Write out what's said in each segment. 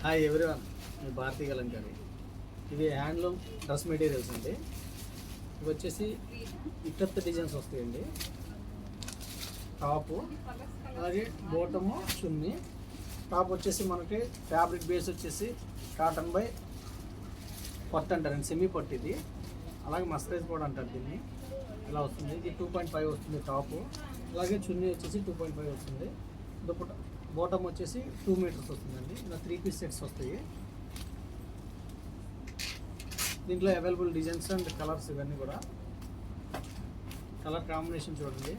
Hi everyone, మీ భారతీ కలంకారి. ఇవి handloom dress materials అండి. ఇవి వచ్చేసి ఇక్కత్ డిజైన్స్ వస్తాయండి. టాపు అలాగే బోటము చున్నీ. టాప్ వచ్చేసి మనకి ఫ్యాబ్రిక్ బేస్ వచ్చేసి కాటన్ బై పట్టు అంటారండి, సెమీ పట్టు ఇది. అలాగే మస్టరైజ్ కూడా అంటారు దీన్ని. ఇలా వస్తుంది. ఇది 2.5 వస్తుంది టాపు. అలాగే చున్నీ వచ్చేసి 2.5 వస్తుంది. దుపట్ట బాటమ్ వచ్చేసి 2 మీటర్స్ వస్తుందండి. ఇలా 3 పీస్ సెట్స్ వస్తాయి. దీంట్లో అవైలబుల్ డిజైన్స్ అండ్ కలర్స్ ఇవన్నీ కూడా. కలర్ కాంబినేషన్ చూడండి,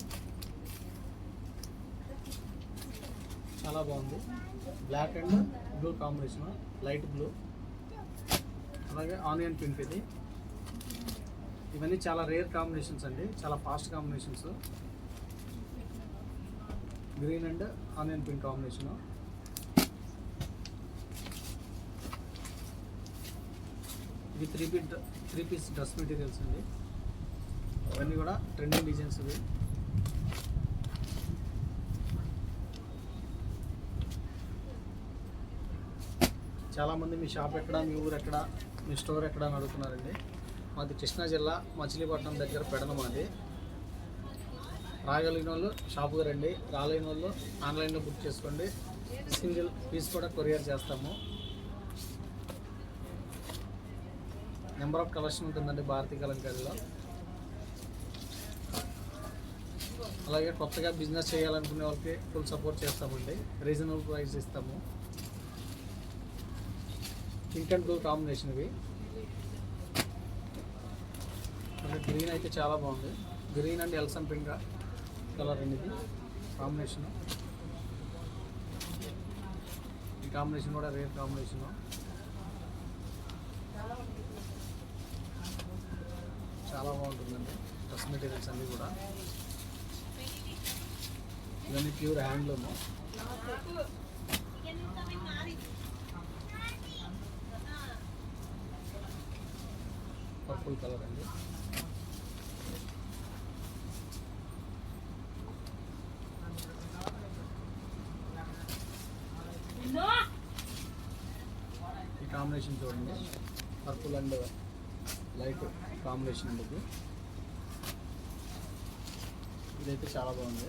చాలా బాగుంది. Black and blue combination, light blue, అలాగే ఆనియన్ పింక్. ఇది ఇవన్నీ చాలా రేర్ కాంబినేషన్స్ అండి, చాలా fast combinations. Green and onion pink combination. ఇది 3 పీస్ డ్రెస్ మెటీరియల్స్ అండి. ఇవన్నీ కూడా ట్రెండింగ్ డిజైన్స్ ఇవి. చాలామంది మీ షాప్ ఎక్కడ, మీ ఊరు ఎక్కడ, మీ స్టోర్ ఎక్కడ అని అడుగుతున్నారండి. మాది కృష్ణా జిల్లా మచిలీపట్నం దగ్గర పెడన మాది. రాగలిగిన వాళ్ళు షాపుకి రండి, రాలేని వాళ్ళు ఆన్లైన్లో బుక్ చేసుకోండి. సింగిల్ పీస్ కూడా కొరియర్ చేస్తాము. నెంబర్ ఆఫ్ కలెక్షన్ ఉంటుందండి భారతీ కలంకారీలో. అలాగే కొత్తగా బిజినెస్ చేయాలనుకునే వాళ్ళకి ఫుల్ సపోర్ట్ చేస్తామండి. రీజనబుల్ ప్రైస్ ఇస్తాము. పింక్ అండ్ బ్లూ కాంబినేషన్ ఇవి. గ్రీన్ అయితే చాలా బాగుంది. గ్రీన్ అండ్ ఎల్సన్ పింక్ కలర్ అండి ఇది కాంబినేషన్. ఈ కాంబినేషన్ కూడా రేర్ కాంబినేషన్. చాలా బాగుంటుందండి డ్రెస్ మెటీరియల్స్ అన్నీ కూడా. ఇవన్నీ ప్యూర్ హ్యాండ్లూమ్. పర్పుల్ కలర్ అండి. ఈ కాంబినేషన్ చూడండి, పర్పుల్ అండ్ లైట్ కాంబినేషన్ అండి ఇది. ఇదైతే చాలా బాగుంది.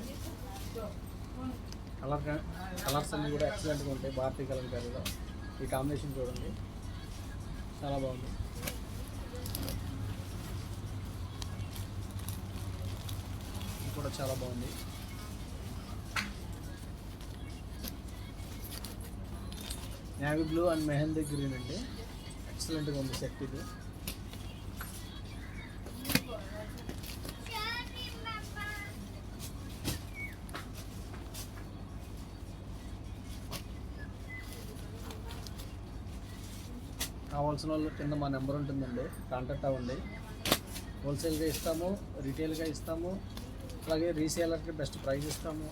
కలర్స్ అన్నీ కూడా ఎక్సలెంట్గా ఉంటాయి భారతీ కలంకారీలో. ఈ కాంబినేషన్ చూడండి, చాలా బాగుంది. ఇది కూడా చాలా బాగుంది. Navy blue and mehndi green అండి. ఎక్సలెంట్గా ఉంది సెట్ ఇది. కావాల్సిన వాళ్ళు కింద మా నెంబర్ ఉంటుందండి, కాంటాక్ట్ అవ్వండి. హోల్సేల్గా ఇస్తాము, రీటైల్గా ఇస్తాము, అలాగే రీసేలర్కి బెస్ట్ ప్రైస్ ఇస్తాము.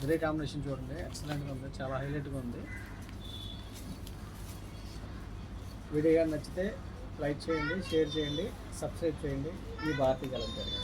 గ్రే కాంబినేషన్ చూడండి, ఎక్సలెంట్గా ఉంది, చాలా హైలైట్గా ఉంది. వీడియో నచ్చితే లైక్ చేయండి, షేర్ చేయండి, సబ్స్క్రైబ్ చేయండి. ఈ భారతీ కలంకారీ.